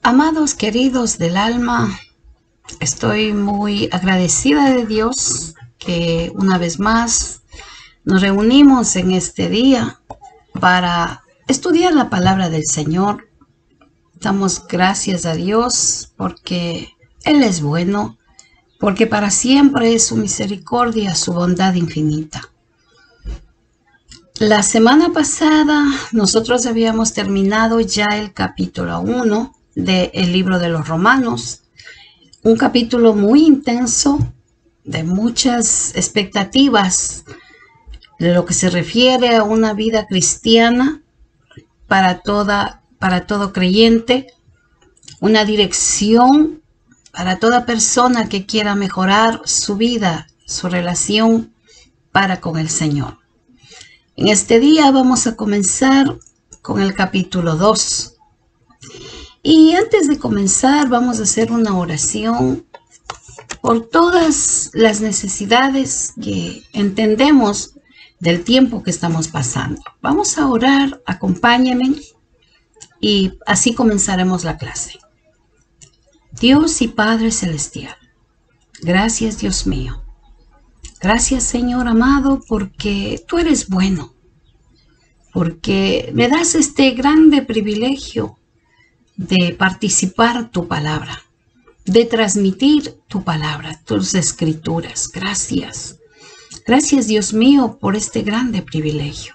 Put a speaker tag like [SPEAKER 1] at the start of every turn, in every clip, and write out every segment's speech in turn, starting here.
[SPEAKER 1] Amados queridos del alma, estoy muy agradecida de Dios que una vez más nos reunimos en este día para estudiar la palabra del Señor. Damos gracias a Dios porque Él es bueno, porque para siempre es su misericordia, su bondad infinita. La semana pasada nosotros habíamos terminado ya el capítulo 1 del libro de los Romanos, un capítulo muy intenso, de muchas expectativas de lo que se refiere a una vida cristiana para todo creyente, una dirección para toda persona que quiera mejorar su vida, su relación para con el Señor. En este día vamos a comenzar con el capítulo 2. Y antes de comenzar vamos a hacer una oración por todas las necesidades que entendemos del tiempo que estamos pasando. Vamos a orar, acompáñenme y así comenzaremos la clase. Dios y Padre Celestial, gracias Dios mío. Gracias Señor amado porque tú eres bueno, porque me das este grande privilegio de participar tu palabra, de transmitir tu palabra, tus escrituras. Gracias. Gracias Dios mío por este grande privilegio.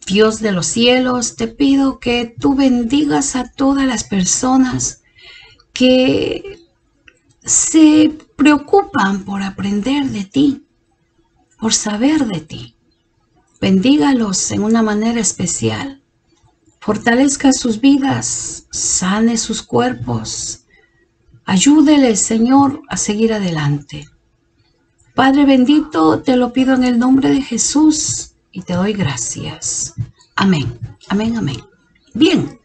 [SPEAKER 1] Dios de los cielos, te pido que tú bendigas a todas las personas que se preocupan por aprender de ti, por saber de ti. Bendígalos en una manera especial. Fortalezca sus vidas, sane sus cuerpos. Ayúdeles, Señor, a seguir adelante. Padre bendito, te lo pido en el nombre de Jesús y te doy gracias. Amén, amén, amén. Bien,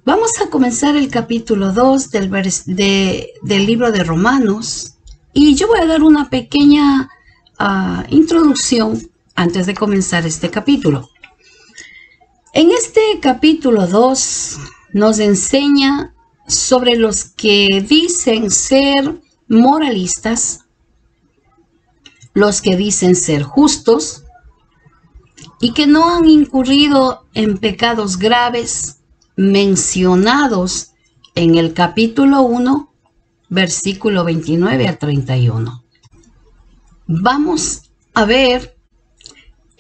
[SPEAKER 1] vamos a comenzar el capítulo 2 del libro de Romanos y yo voy a dar una pequeña introducción antes de comenzar este capítulo. En este capítulo 2 nos enseña sobre los que dicen ser moralistas, los que dicen ser justos y que no han incurrido en pecados graves mencionados en el capítulo 1, versículo 29 al 31. Vamos a ver.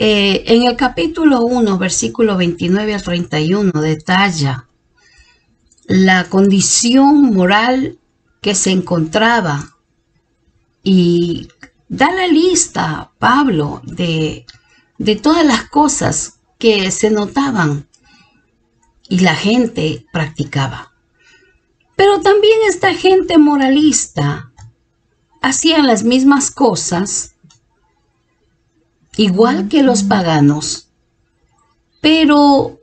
[SPEAKER 1] En el capítulo 1, versículo 29 al 31, detalla la condición moral que se encontraba y da la lista, Pablo, de todas las cosas que se notaban y la gente practicaba. Pero también esta gente moralista hacían las mismas cosas igual que los paganos, pero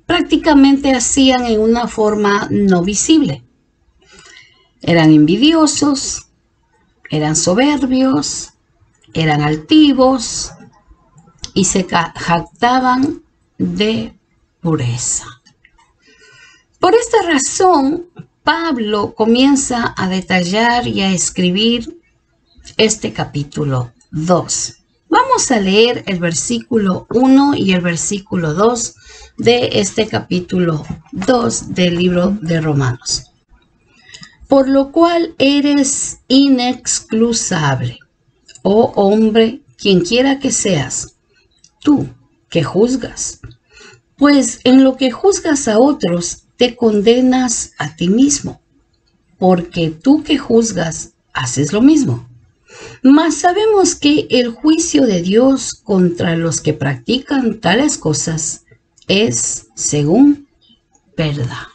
[SPEAKER 1] prácticamente hacían en una forma no visible. Eran envidiosos, eran soberbios, eran altivos y se jactaban de pureza. Por esta razón, Pablo comienza a detallar y a escribir este capítulo 2. Vamos a leer el versículo 1 y el versículo 2 de este capítulo 2 del libro de Romanos. Por lo cual eres inexcusable, oh hombre, quien quiera que seas, tú que juzgas. Pues en lo que juzgas a otros, te condenas a ti mismo, porque tú que juzgas, haces lo mismo. Mas sabemos que el juicio de Dios contra los que practican tales cosas es según verdad.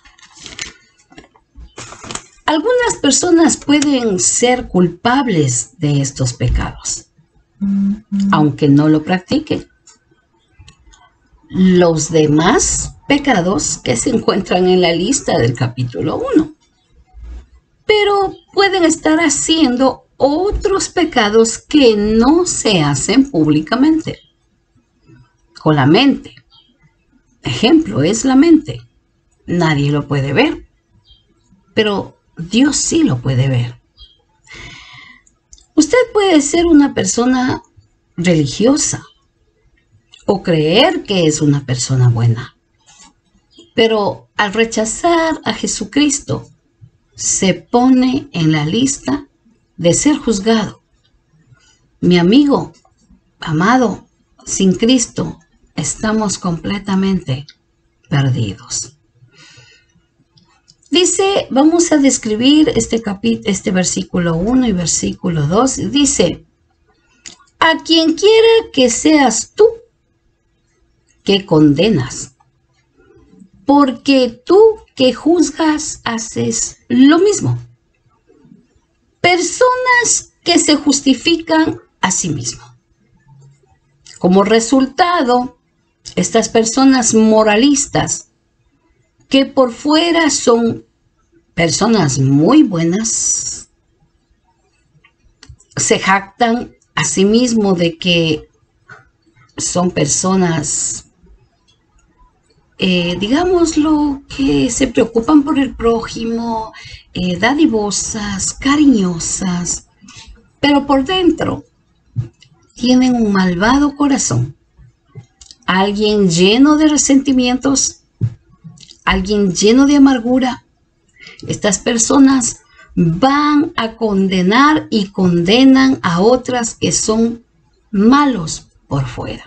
[SPEAKER 1] Algunas personas pueden ser culpables de estos pecados, aunque no lo practiquen. Los demás pecados que se encuentran en la lista del capítulo 1. Pero pueden estar haciendo otros pecados que no se hacen públicamente. Con la mente. Ejemplo es la mente. Nadie lo puede ver, pero Dios sí lo puede ver. Usted puede ser una persona religiosa o creer que es una persona buena, pero al rechazar a Jesucristo, se pone en la lista de ser juzgado. Mi amigo, amado, sin Cristo estamos completamente perdidos. Dice, vamos a describir este versículo 1 y versículo 2. Dice, a quien quiera que seas tú que condenas, porque tú que juzgas haces lo mismo. Personas que se justifican a sí mismos. Como resultado, estas personas moralistas que por fuera son personas muy buenas, se jactan a sí mismos de que son personas, digámoslo, que se preocupan por el prójimo, dadivosas, cariñosas, pero por dentro tienen un malvado corazón. Alguien lleno de resentimientos, alguien lleno de amargura. Estas personas van a condenar y condenan a otras que son malos por fuera.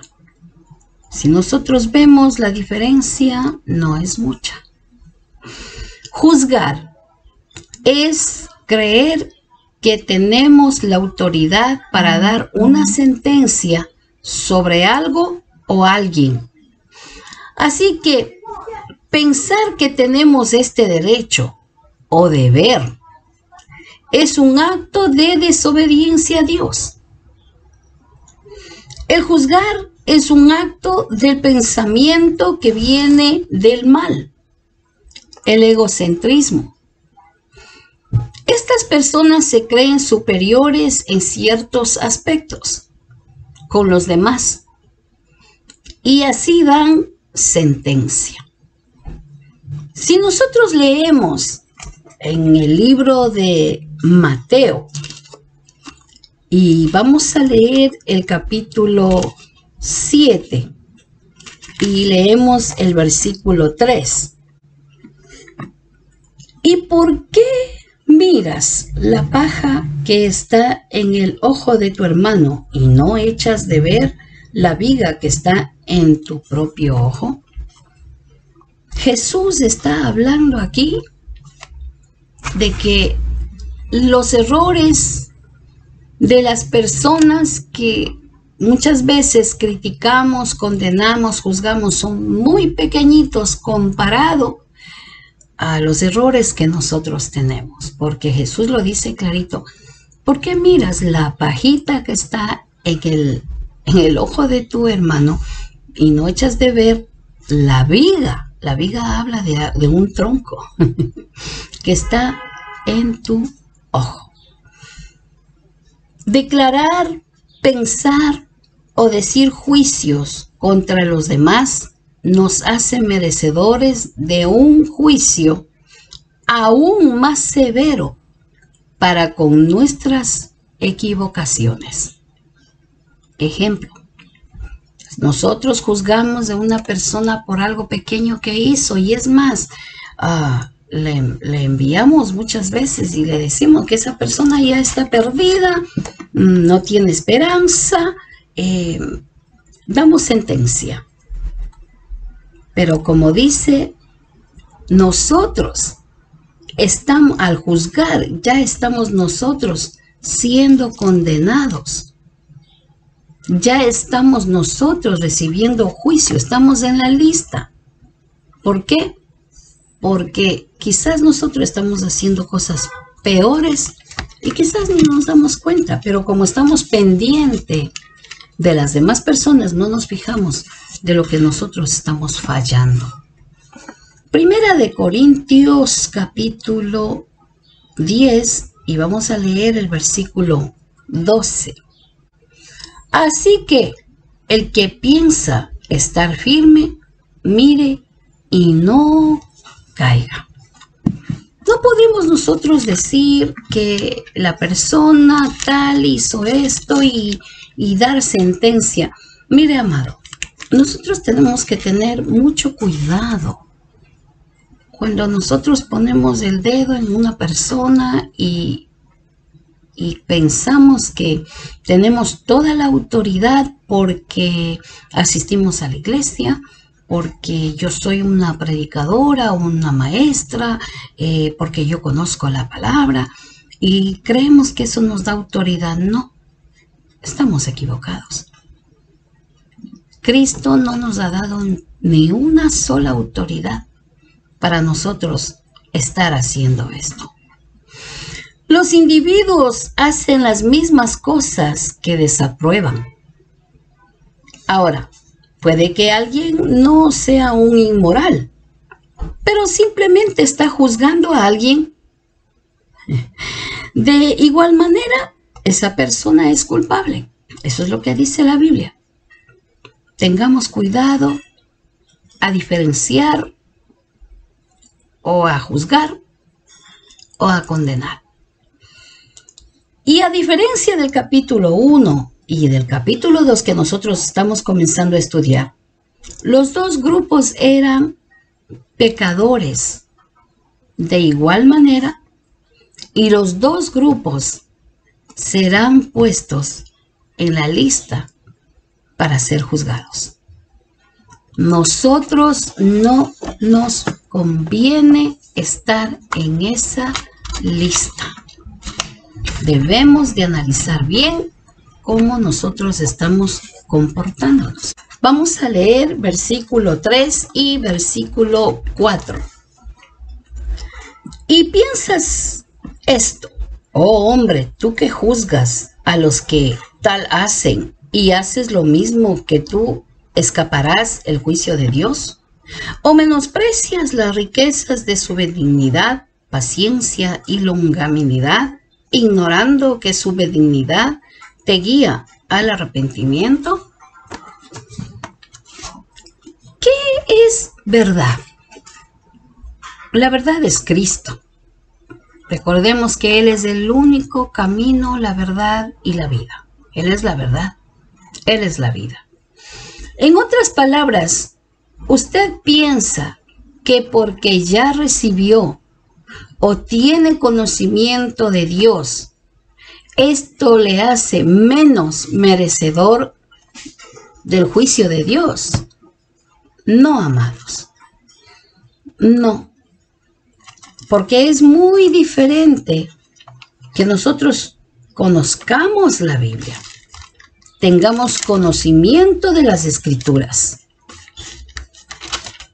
[SPEAKER 1] Si nosotros vemos, la diferencia no es mucha. Juzgar es creer que tenemos la autoridad para dar una sentencia sobre algo o alguien. Así que pensar que tenemos este derecho o deber es un acto de desobediencia a Dios. El juzgar es un acto del pensamiento que viene del mal, el egocentrismo. Estas personas se creen superiores en ciertos aspectos con los demás y así dan sentencia. Si nosotros leemos en el libro de Mateo y vamos a leer el capítulo 7 y leemos el versículo 3. ¿Y por qué miras la paja que está en el ojo de tu hermano y no echas de ver la viga que está en tu propio ojo? Jesús está hablando aquí de que los errores de las personas que muchas veces criticamos, condenamos, juzgamos son muy pequeñitos comparado a los errores que nosotros tenemos, porque Jesús lo dice clarito. ¿Por qué miras la pajita que está en el ojo de tu hermano y no echas de ver la viga? La viga habla de un tronco que está en tu ojo. Declarar, pensar o decir juicios contra los demás nos hace merecedores de un juicio aún más severo para con nuestras equivocaciones. Ejemplo, nosotros juzgamos de una persona por algo pequeño que hizo y es más, le enviamos muchas veces y le decimos que esa persona ya está perdida, no tiene esperanza, damos sentencia. Pero como dice, nosotros estamos, al juzgar, ya estamos nosotros siendo condenados. Ya estamos nosotros recibiendo juicio, estamos en la lista. ¿Por qué? Porque quizás nosotros estamos haciendo cosas peores y quizás ni nos damos cuenta, pero como estamos pendientes de las demás personas, no nos fijamos de lo que nosotros estamos fallando. Primera de Corintios capítulo 10 y vamos a leer el versículo 12. Así que el que piensa estar firme, mire y no caiga. No podemos nosotros decir que la persona tal hizo esto y dar sentencia. Mire, amado, nosotros tenemos que tener mucho cuidado cuando nosotros ponemos el dedo en una persona y pensamos que tenemos toda la autoridad porque asistimos a la iglesia, porque yo soy una predicadora, una maestra, porque yo conozco la palabra y creemos que eso nos da autoridad. No, estamos equivocados. Cristo no nos ha dado ni una sola autoridad para nosotros estar haciendo esto. Los individuos hacen las mismas cosas que desaprueban. Ahora, puede que alguien no sea un inmoral, pero simplemente está juzgando a alguien. De igual manera, esa persona es culpable. Eso es lo que dice la Biblia. Tengamos cuidado a diferenciar o a juzgar o a condenar. Y a diferencia del capítulo 1 y del capítulo 2 que nosotros estamos comenzando a estudiar, los dos grupos eran pecadores de igual manera y los dos grupos serán puestos en la lista para ser juzgados. Nosotros no nos conviene estar en esa lista. Debemos de analizar bien cómo nosotros estamos comportándonos. Vamos a leer versículo 3 y versículo 4. Y piensas esto, oh hombre, tú que juzgas a los que tal hacen y haces lo mismo que tú, ¿escaparás el juicio de Dios? ¿O menosprecias las riquezas de su benignidad, paciencia y longanimidad, ignorando que su benignidad te guía al arrepentimiento? ¿Qué es verdad? La verdad es Cristo. Recordemos que Él es el único camino, la verdad y la vida. Él es la verdad. Él es la vida. En otras palabras, usted piensa que porque ya recibió o tiene conocimiento de Dios, esto le hace menos merecedor del juicio de Dios. No, amados. No. Porque es muy diferente que nosotros conozcamos la Biblia, tengamos conocimiento de las Escrituras,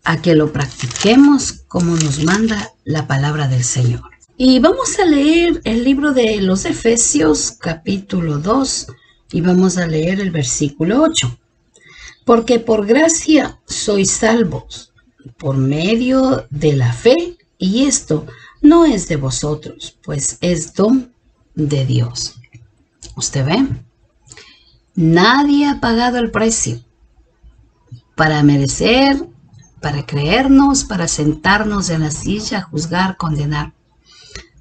[SPEAKER 1] a que lo practiquemos como nos manda la palabra del Señor. Y vamos a leer el libro de los Efesios, capítulo 2, y vamos a leer el versículo 8. Porque por gracia sois salvos, por medio de la fe, y esto no es de vosotros, pues es don de Dios. ¿Usted ve? Nadie ha pagado el precio para merecer, para creernos, para sentarnos en la silla, juzgar, condenar.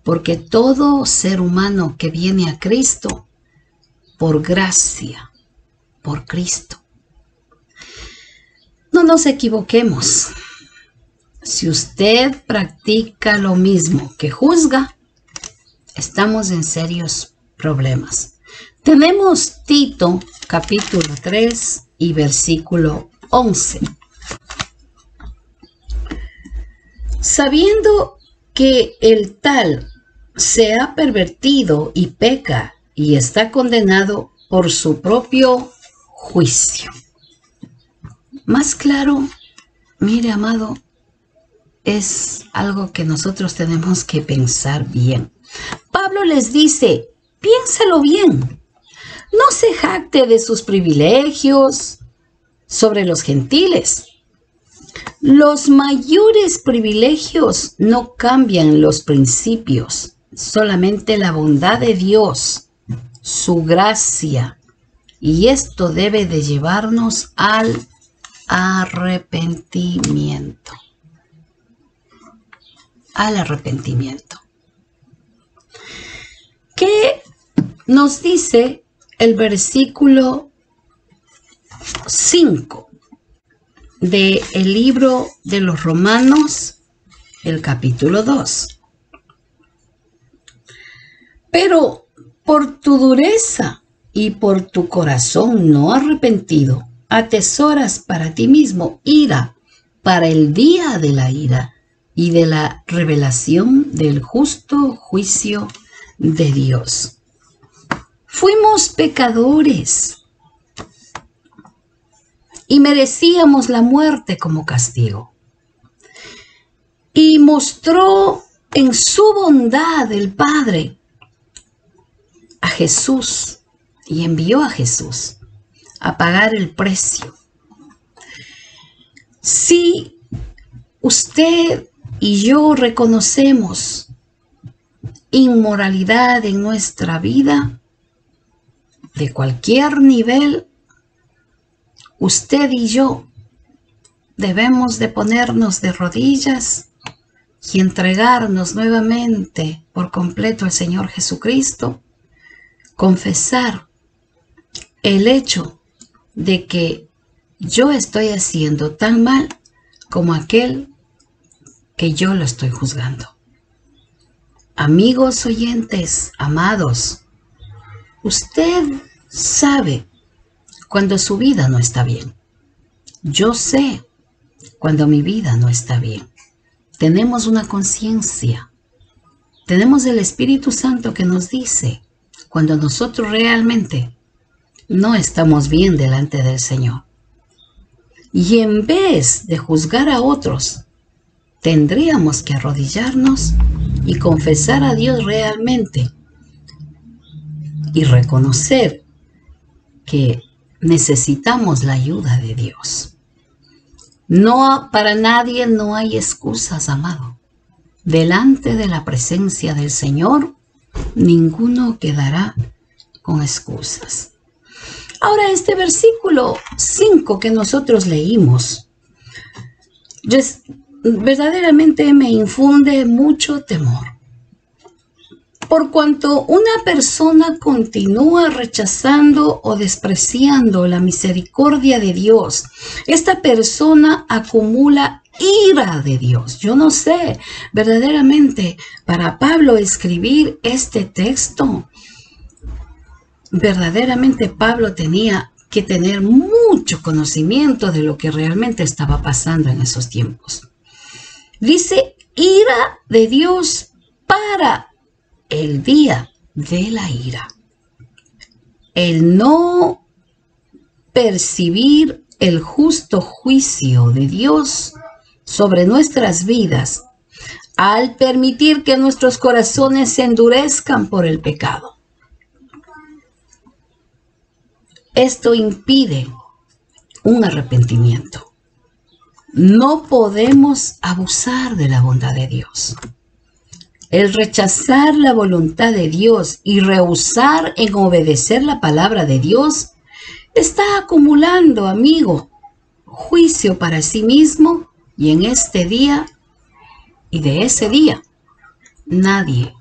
[SPEAKER 1] Porque todo ser humano que viene a Cristo, por gracia, por Cristo. No nos equivoquemos. Si usted practica lo mismo que juzga, estamos en serios problemas. Tenemos Tito, capítulo 3 y versículo 11. Sabiendo que el tal se ha pervertido y peca y está condenado por su propio juicio. Más claro, mire, amado, es algo que nosotros tenemos que pensar bien. Pablo les dice, piénsalo bien. No se jacte de sus privilegios sobre los gentiles. Los mayores privilegios no cambian los principios, solamente la bondad de Dios, su gracia. Y esto debe de llevarnos al arrepentimiento. al arrepentimiento. ¿Qué nos dice el versículo 5 del libro de los Romanos, el capítulo 2? Pero por tu dureza y por tu corazón no arrepentido, atesoras para ti mismo ira para el día de la ira y de la revelación del justo juicio de Dios. Fuimos pecadores y merecíamos la muerte como castigo. Y mostró en su bondad el Padre a Jesús y envió a Jesús a pagar el precio. Si usted y yo reconocemos inmoralidad en nuestra vida, de cualquier nivel, usted y yo debemos de ponernos de rodillas y entregarnos nuevamente por completo al Señor Jesucristo, confesar el hecho de que yo estoy haciendo tan mal como aquel que yo lo estoy juzgando. Amigos oyentes, amados, usted sabe cuando su vida no está bien. Yo sé cuando mi vida no está bien. Tenemos una conciencia. Tenemos el Espíritu Santo que nos dice cuando nosotros realmente no estamos bien delante del Señor. Y en vez de juzgar a otros, tendríamos que arrodillarnos y confesar a Dios realmente y reconocer que necesitamos la ayuda de Dios. No, para nadie no hay excusas, amado. Delante de la presencia del Señor, ninguno quedará con excusas. Ahora, este versículo 5 que nosotros leímos, verdaderamente me infunde mucho temor. Por cuanto una persona continúa rechazando o despreciando la misericordia de Dios, esta persona acumula ira de Dios. Yo no sé, verdaderamente, para Pablo escribir este texto, verdaderamente Pablo tenía que tener mucho conocimiento de lo que realmente estaba pasando en esos tiempos. Dice, ira de Dios para el día de la ira. El no percibir el justo juicio de Dios sobre nuestras vidas al permitir que nuestros corazones se endurezcan por el pecado. Esto impide un arrepentimiento. No podemos abusar de la bondad de Dios. El rechazar la voluntad de Dios y rehusar en obedecer la palabra de Dios está acumulando, amigo, juicio para sí mismo, y en este día y de ese día nadie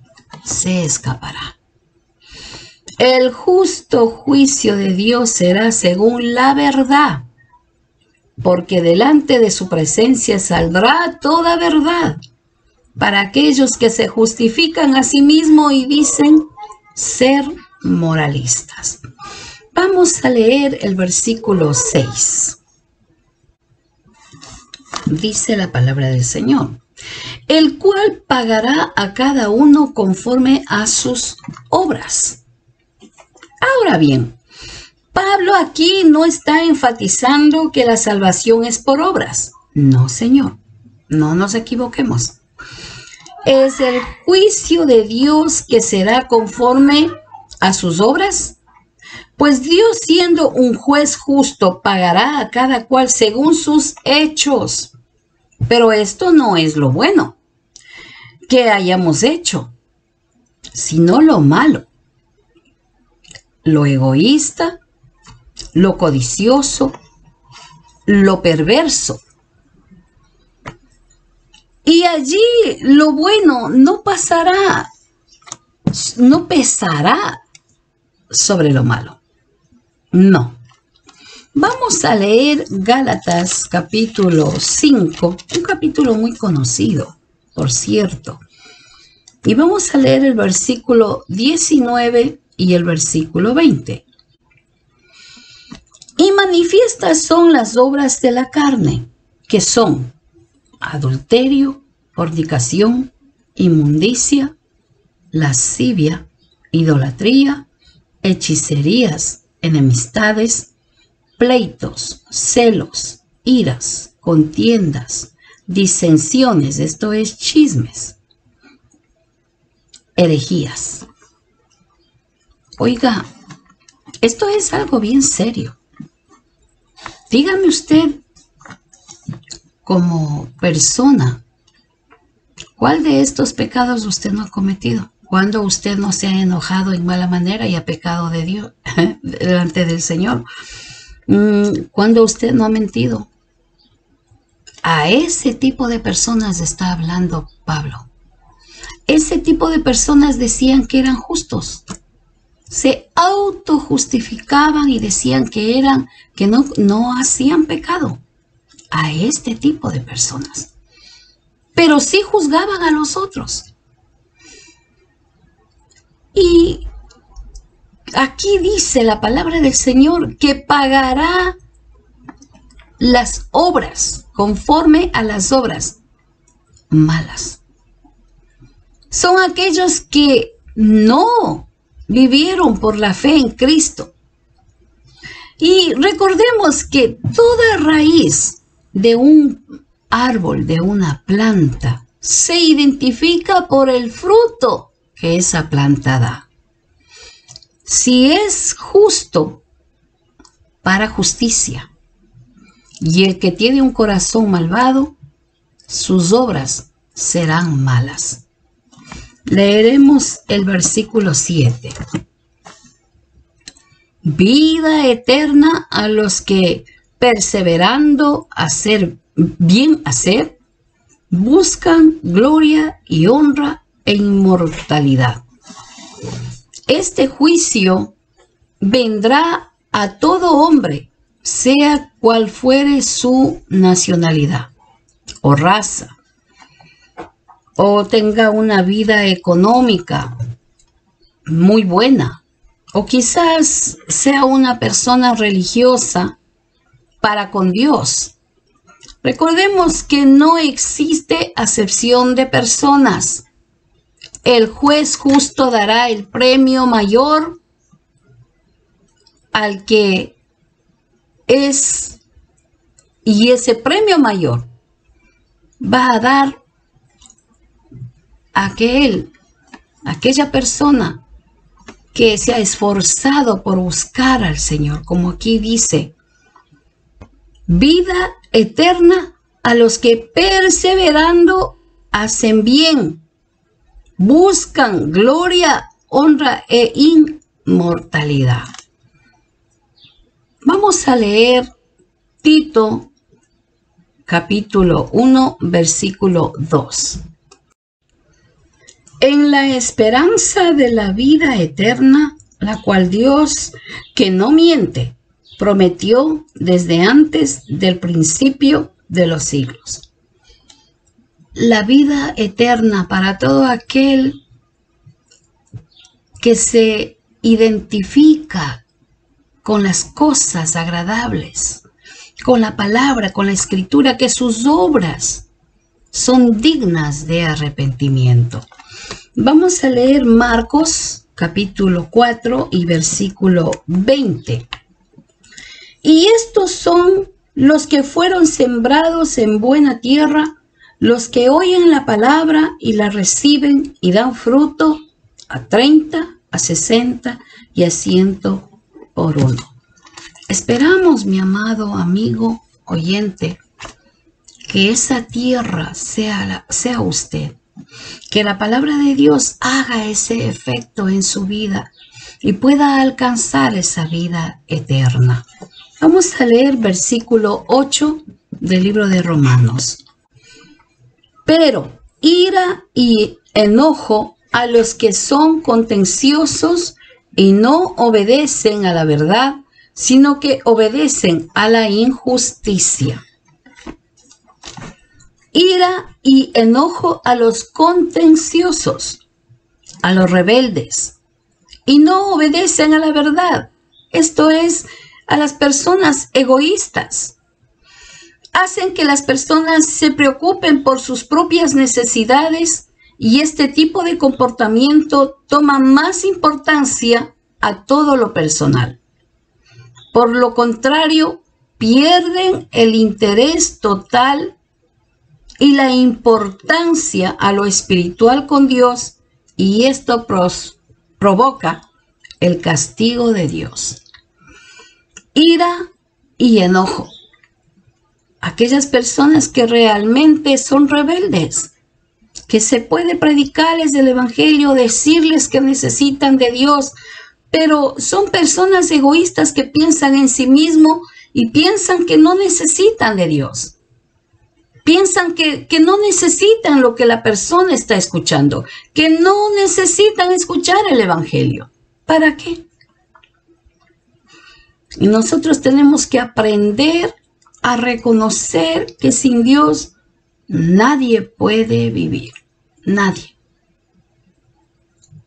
[SPEAKER 1] se escapará. El justo juicio de Dios será según la verdad, porque delante de su presencia saldrá toda verdad. Para aquellos que se justifican a sí mismos y dicen ser moralistas. Vamos a leer el versículo 6. Dice la palabra del Señor, el cual pagará a cada uno conforme a sus obras. Ahora bien, Pablo aquí no está enfatizando que la salvación es por obras. No, Señor, no nos equivoquemos. ¿Es el juicio de Dios que será conforme a sus obras? Pues Dios, siendo un juez justo, pagará a cada cual según sus hechos. Pero esto no es lo bueno que hayamos hecho, sino lo malo, lo egoísta, lo codicioso, lo perverso, Y allí lo bueno no pasará, no pesará sobre lo malo. No. Vamos a leer Gálatas capítulo 5, un capítulo muy conocido, por cierto. Y vamos a leer el versículo 19 y el versículo 20. Y manifiestas son las obras de la carne, que son adulterio, fornicación, inmundicia, lascivia, idolatría, hechicerías, enemistades, pleitos, celos, iras, contiendas, disensiones, esto es chismes, herejías. Oiga, esto es algo bien serio. Dígame usted, como persona, ¿cuál de estos pecados usted no ha cometido? ¿Cuándo usted no se ha enojado en mala manera y ha pecado de Dios delante del Señor? ¿Cuándo usted no ha mentido? A ese tipo de personas está hablando Pablo. Ese tipo de personas decían que eran justos. Se autojustificaban y decían que no hacían pecado. A este tipo de personas. Pero sí juzgaban a los otros. Y aquí dice la palabra del Señor que pagará las obras conforme a las obras malas. Son aquellos que no vivieron por la fe en Cristo. Y recordemos que toda raíz de un árbol, de una planta, se identifica por el fruto que esa planta da. Si es justo, para justicia. Y el que tiene un corazón malvado, sus obras serán malas. Leeremos el versículo 7. Vida eterna a los que, perseverando bien hacer, buscan gloria y honra e inmortalidad. Este juicio vendrá a todo hombre, sea cual fuere su nacionalidad o raza, o tenga una vida económica muy buena, o quizás sea una persona religiosa para con Dios. Recordemos que no existe acepción de personas. El juez justo dará el premio mayor al que es, y ese premio mayor va a dar a aquella persona que se ha esforzado por buscar al Señor, como aquí dice, vida eterna a los que perseverando hacen bien, buscan gloria, honra e inmortalidad. Vamos a leer Tito capítulo 1, versículo 2. En la esperanza de la vida eterna, la cual Dios, que no miente, prometió desde antes del principio de los siglos. La vida eterna para todo aquel que se identifica con las cosas agradables, con la palabra, con la escritura, que sus obras son dignas de arrepentimiento. Vamos a leer Marcos capítulo 4 y versículo 20. Y estos son los que fueron sembrados en buena tierra, los que oyen la palabra y la reciben y dan fruto a 30, a 60 y a 100 por uno. Esperamos, mi amado amigo oyente, que esa tierra sea usted. Que la palabra de Dios haga ese efecto en su vida y pueda alcanzar esa vida eterna. Vamos a leer versículo 8 del libro de Romanos. Pero ira y enojo a los que son contenciosos y no obedecen a la verdad, sino que obedecen a la injusticia. Ira y enojo a los contenciosos, a los rebeldes, y no obedecen a la verdad. Esto es, a las personas egoístas. Hacen que las personas se preocupen por sus propias necesidades y este tipo de comportamiento toma más importancia a todo lo personal. Por lo contrario, pierden el interés total y la importancia a lo espiritual con Dios, y esto provoca el castigo de Dios. Ira y enojo. Aquellas personas que realmente son rebeldes, que se puede predicarles el evangelio, decirles que necesitan de Dios, pero son personas egoístas que piensan en sí mismos y piensan que no necesitan de Dios. Piensan que no necesitan lo que la persona está escuchando, que no necesitan escuchar el evangelio. ¿Para qué? Y nosotros tenemos que aprender a reconocer que sin Dios nadie puede vivir. Nadie.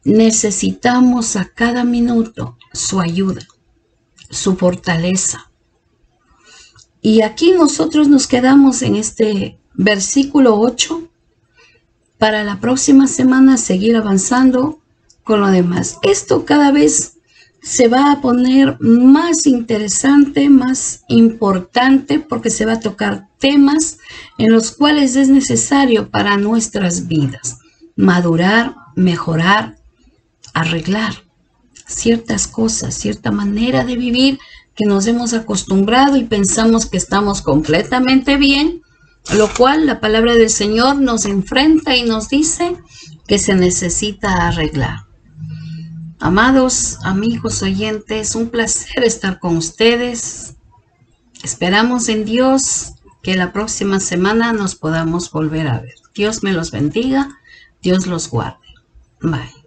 [SPEAKER 1] Necesitamos a cada minuto su ayuda, su fortaleza. Y aquí nosotros nos quedamos en este versículo 8 para la próxima semana seguir avanzando con lo demás. Esto cada vez se va a poner más interesante, más importante, porque se va a tocar temas en los cuales es necesario para nuestras vidas madurar, mejorar, arreglar ciertas cosas, cierta manera de vivir que nos hemos acostumbrado y pensamos que estamos completamente bien, lo cual la palabra del Señor nos enfrenta y nos dice que se necesita arreglar. Amados amigos oyentes, un placer estar con ustedes. Esperamos en Dios que la próxima semana nos podamos volver a ver. Dios me los bendiga, Dios los guarde. Bye.